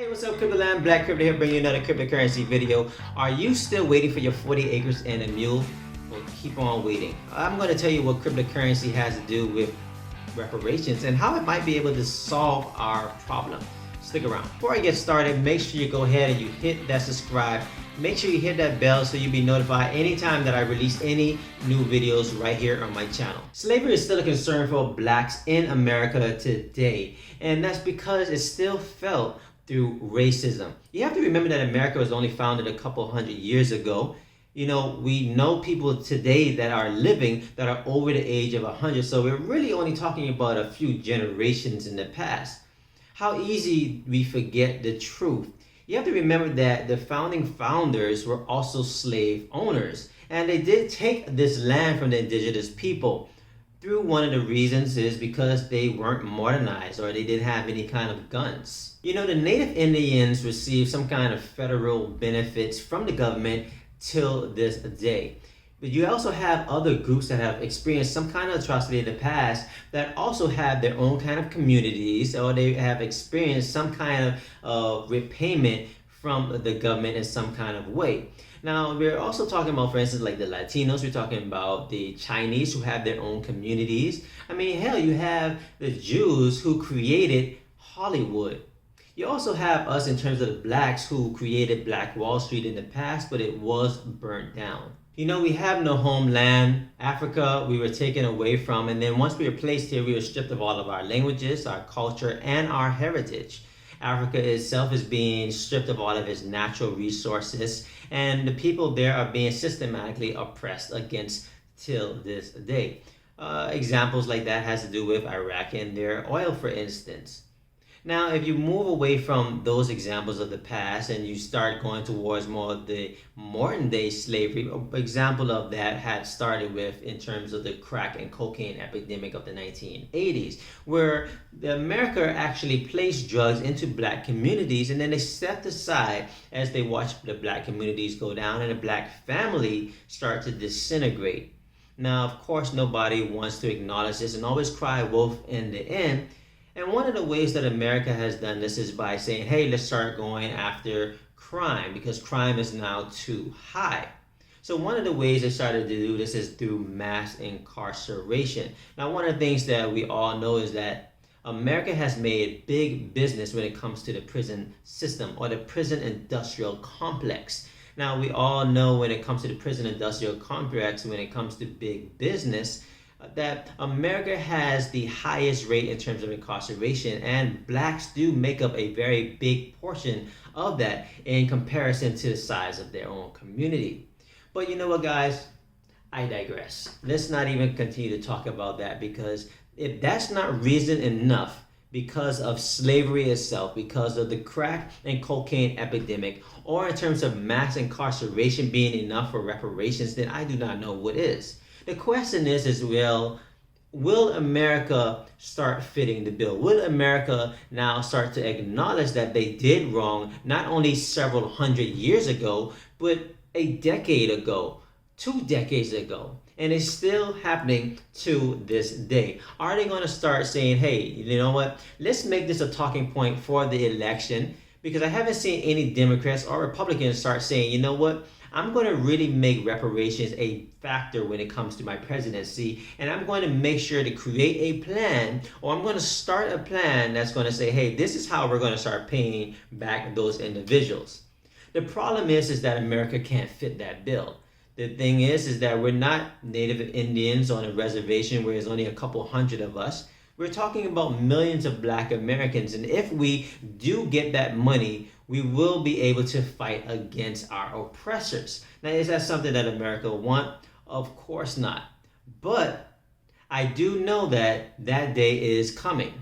Hey, what's up, Crypto Land? Black Crypto here, bringing you another cryptocurrency video. Are you still waiting for your 40 acres and a mule? Well, keep on waiting. I'm going to tell you what cryptocurrency has to do with reparations and how it might be able to solve our problem. Stick around. Before I get started, make sure you go ahead and you hit that subscribe. Make sure you hit that bell so you'll be notified anytime that I release any new videos right here on my channel. Slavery is still a concern for blacks in America today, and that's because it's still felt through racism. You have to remember that America was only founded a couple hundred years ago. You know, we know people today that are living that are over the age of 100, so we're really only talking about a few generations in the past. How easy we forget the truth. You have to remember that the founding founders were also slave owners, and they did take this land from the indigenous people. Through one of the reasons is because they weren't modernized or they didn't have any kind of guns. You know, the Native Indians received some kind of federal benefits from the government till this day. But you also have other groups that have experienced some kind of atrocity in the past that also have their own kind of communities, or they have experienced some kind of repayment from the government in some kind of way. Now, we're also talking about, for instance, like the Latinos. We're talking about the Chinese who have their own communities. I mean, hell, you have the Jews who created Hollywood. You also have us in terms of the blacks who created Black Wall Street in the past, but it was burnt down. You know, we have no homeland. Africa, we were taken away from, and then once we were placed here, we were stripped of all of our languages, our culture, and our heritage. Africa itself is being stripped of all of its natural resources, and the people there are being systematically oppressed against till this day. Examples like that has to do with Iraq and their oil, for instance. Now, if you move away from those examples of the past and you start going towards more of the modern day slavery, an example of that had started with in terms of the crack and cocaine epidemic of the 1980s, where America actually placed drugs into black communities and then they stepped aside as they watched the black communities go down and the black family start to disintegrate. Now, of course, nobody wants to acknowledge this and always cry wolf in the end. And one of the ways that America has done this is by saying, hey, let's start going after crime because crime is now too high. So one of the ways they started to do this is through mass incarceration. Now, one of the things that we all know is that America has made big business when it comes to the prison system or the prison industrial complex. Now, we all know when it comes to the prison industrial complex, when it comes to big business, that America has the highest rate in terms of incarceration, and blacks do make up a very big portion of that in comparison to the size of their own community. But you know what, guys? I digress. Let's not even continue to talk about that, because if that's not reason enough because of slavery itself, because of the crack and cocaine epidemic, or in terms of mass incarceration being enough for reparations, then I do not know what is. The question is well, will America start fitting the bill? Will America now start to acknowledge that they did wrong not only several hundred years ago, but a decade ago, 2 decades ago? And it's still happening to this day. Are they going to start saying, hey, you know what? Let's make this a talking point for the election, because I haven't seen any Democrats or Republicans start saying, you know what? I'm going to really make reparations a factor when it comes to my presidency, and I'm going to make sure to create a plan, or I'm going to start a plan that's going to say, hey, this is how we're going to start paying back those individuals. The problem is that America can't fit that bill. The thing is that we're not Native Indians on a reservation where there's only a couple hundred of us. We're talking about millions of black Americans, and if we do get that money, we will be able to fight against our oppressors. Now, is that something that America want? Of course not. But I do know that that day is coming.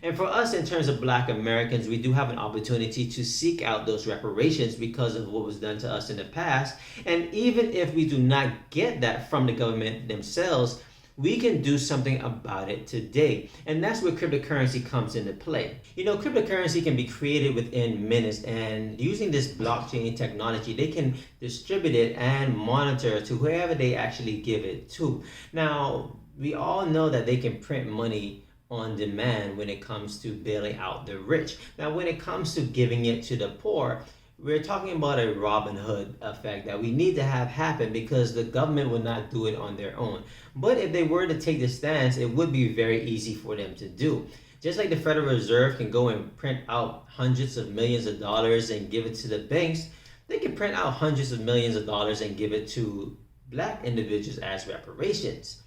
And for us, in terms of black Americans, we do have an opportunity to seek out those reparations because of what was done to us in the past. And even if we do not get that from the government themselves, we can do something about it today. And that's where cryptocurrency comes into play. You know, cryptocurrency can be created within minutes, and using this blockchain technology, they can distribute it and monitor to whoever they actually give it to. Now, we all know that they can print money on demand when it comes to bailing out the rich. Now, when it comes to giving it to the poor, we're talking about a Robin Hood effect that we need to have happen because the government will not do it on their own. But if they were to take this stance, it would be very easy for them to do. Just like the Federal Reserve can go and print out hundreds of millions of dollars and give it to the banks, they can print out hundreds of millions of dollars and give it to black individuals as reparations.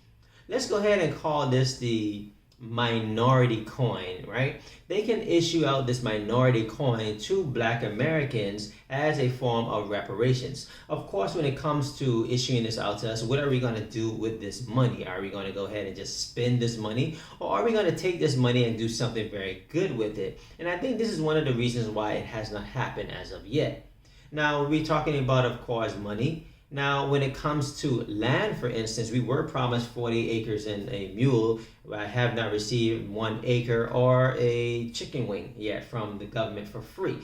Let's go ahead and call this the minority coin, right? They can issue out this minority coin to black Americans as a form of reparations. Of course, when it comes to issuing this out to us, what are we going to do with this money? Are we going to go ahead and just spend this money, or are we going to take this money and do something very good with it? And I think this is one of the reasons why it has not happened as of yet. Now, we're talking about, of course, money. Now, when it comes to land, for instance, we were promised 40 acres and a mule. I have not received 1 acre or a chicken wing yet from the government for free.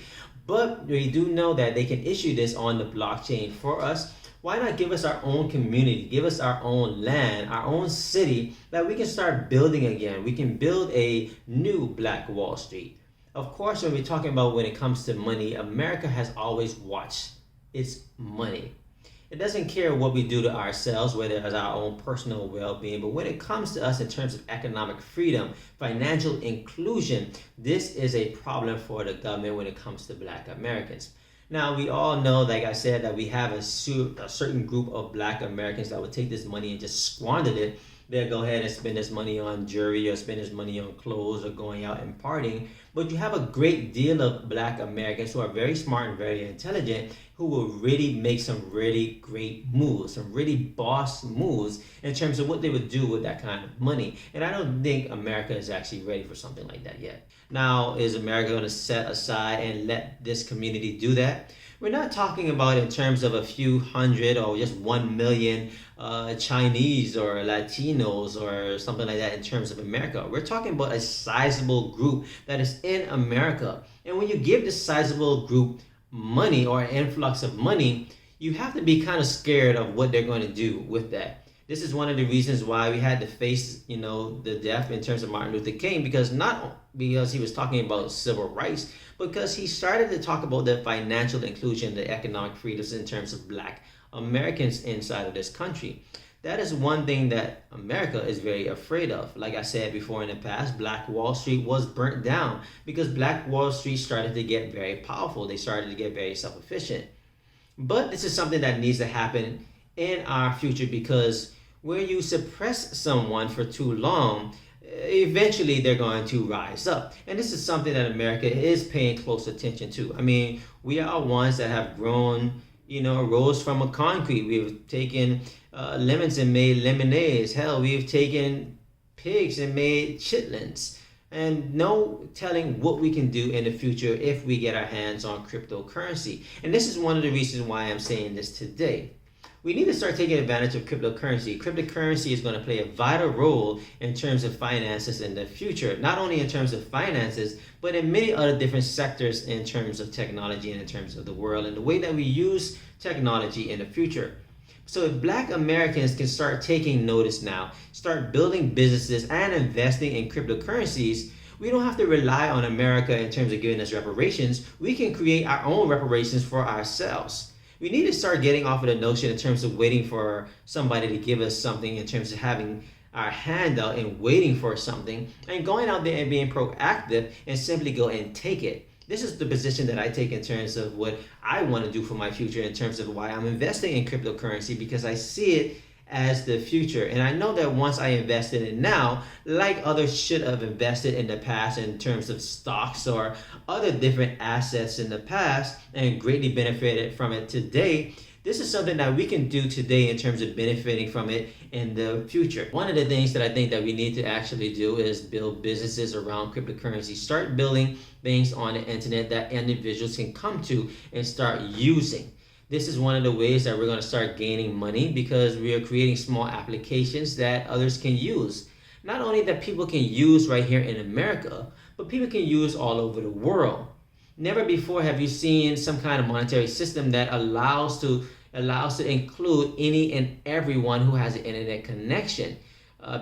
But we do know that they can issue this on the blockchain for us. Why not give us our own community, give us our own land, our own city that we can start building again? We can build a new Black Wall Street. Of course, when we're talking about when it comes to money, America has always watched its money. It doesn't care what we do to ourselves, whether it's our own personal well-being, but when it comes to us in terms of economic freedom, financial inclusion, this is a problem for the government when it comes to black Americans. Now, we all know, like I said, that we have a certain group of black Americans that would take this money and just squander it. They'll go ahead and spend this money on jewelry or spend this money on clothes or going out and partying. But you have a great deal of black Americans who are very smart and very intelligent who will really make some really great moves, some really boss moves in terms of what they would do with that kind of money. And I don't think America is actually ready for something like that yet. Now, is America going to set aside and let this community do that? We're not talking about in terms of a few hundred or just 1 million Chinese or Latinos or something like that in terms of America. We're talking about a sizable group that is in America. And when you give this sizable group money or an influx of money, you have to be kind of scared of what they're going to do with that. This is one of the reasons why we had to face, the death in terms of Martin Luther King, because not because he was talking about civil rights, because he started to talk about the financial inclusion, the economic freedoms in terms of black Americans inside of this country. That is one thing that America is very afraid of. Like I said before in the past, Black Wall Street was burnt down because Black Wall Street started to get very powerful. They started to get very self-efficient. But this is something that needs to happen in our future, because when you suppress someone for too long, eventually they're going to rise up. And this is something that America is paying close attention to. I mean, we are ones that have grown, rose from a concrete. We've taken lemons and made lemonades. Hell, we've taken pigs and made chitlins. And no telling what we can do in the future if we get our hands on cryptocurrency. And this is one of the reasons why I'm saying this today. We need to start taking advantage of cryptocurrency. Cryptocurrency is going to play a vital role in terms of finances in the future, not only in terms of finances, but in many other different sectors in terms of technology and in terms of the world and the way that we use technology in the future. So if black Americans can start taking notice now, start building businesses and investing in cryptocurrencies, we don't have to rely on America in terms of giving us reparations. We can create our own reparations for ourselves. We need to start getting off of the notion in terms of waiting for somebody to give us something, in terms of having our hand out and waiting for something, and going out there and being proactive and simply go and take it. This is the position that I take in terms of what I want to do for my future, in terms of why I'm investing in cryptocurrency, because I see it as the future. And I know that once I invest in it now, like others should have invested in the past in terms of stocks or other different assets in the past and greatly benefited from it today, this is something that we can do today in terms of benefiting from it in the future. One of the things that I think that we need to actually do is build businesses around cryptocurrency. Start building things on the internet that individuals can come to and start using. This is one of the ways that we're going to start gaining money, because we are creating small applications that others can use. Not only that people can use right here in America, but people can use all over the world. Never before have you seen some kind of monetary system that allows to include any and everyone who has an internet connection.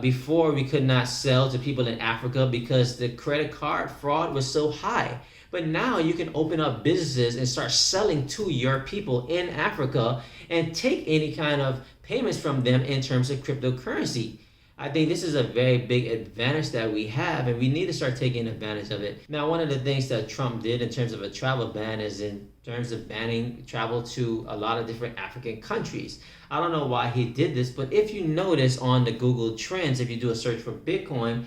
Before, we could not sell to people in Africa because the credit card fraud was so high. But now you can open up businesses and start selling to your people in Africa and take any kind of payments from them in terms of cryptocurrency. I think this is a very big advantage that we have, and we need to start taking advantage of it. Now, one of the things that Trump did in terms of a travel ban is in terms of banning travel to a lot of different African countries. I don't know why he did this, but if you notice on the Google Trends, if you do a search for Bitcoin,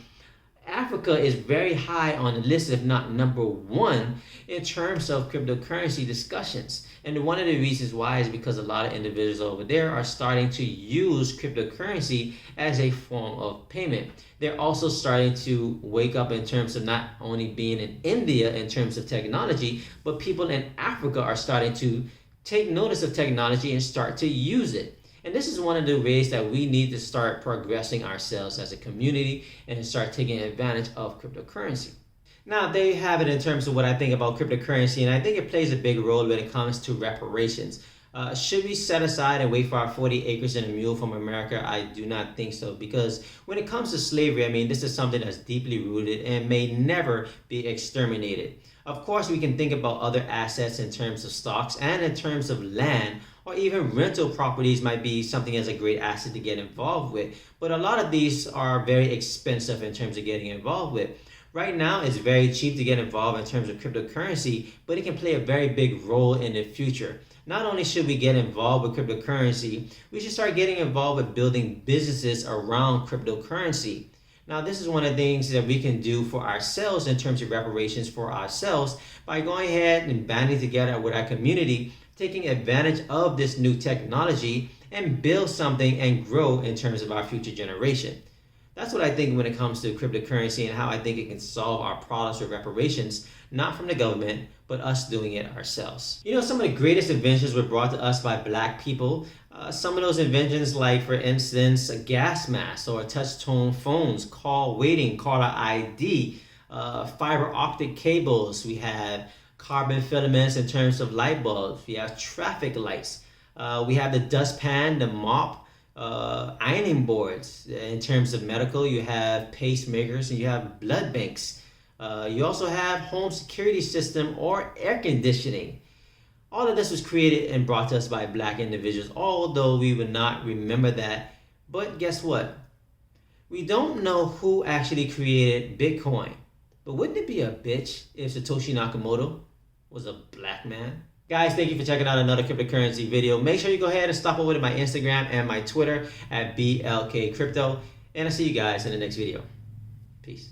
Africa is very high on the list, if not number one, in terms of cryptocurrency discussions. And one of the reasons why is because a lot of individuals over there are starting to use cryptocurrency as a form of payment. They're also starting to wake up in terms of not only being in India in terms of technology, but people in Africa are starting to take notice of technology and start to use it. And this is one of the ways that we need to start progressing ourselves as a community and start taking advantage of cryptocurrency. Now, there you have it in terms of what I think about cryptocurrency, and I think it plays a big role when it comes to reparations. Should we set aside and wait for our 40 acres and a mule from America? I do not think so, because when it comes to slavery, I mean, this is something that's deeply rooted and may never be exterminated. Of course, we can think about other assets in terms of stocks and in terms of land, or even rental properties might be something as a great asset to get involved with. But a lot of these are very expensive in terms of getting involved with. Right now, it's very cheap to get involved in terms of cryptocurrency, but it can play a very big role in the future. Not only should we get involved with cryptocurrency, we should start getting involved with building businesses around cryptocurrency. Now, this is one of the things that we can do for ourselves in terms of reparations for ourselves by going ahead and banding together with our community, taking advantage of this new technology and build something and grow in terms of our future generation. That's what I think when it comes to cryptocurrency and how I think it can solve our problems with reparations, not from the government, but us doing it ourselves. You know, some of the greatest inventions were brought to us by Black people. Some of those inventions, like for instance, a gas mask or touch-tone phones, call waiting, caller ID, fiber optic cables. We have carbon filaments in terms of light bulbs. We have traffic lights. We have the dustpan, the mop, ironing boards. In terms of medical, you have pacemakers and you have blood banks. You also have home security system or air conditioning. All of this was created and brought to us by Black individuals, although we would not remember that. But guess what? We don't know who actually created Bitcoin. But wouldn't it be a bitch if Satoshi Nakamoto was a Black man? Guys, thank you for checking out another cryptocurrency video. Make sure you go ahead and stop over to my Instagram and my Twitter at BLK Crypto. And I'll see you guys in the next video. Peace.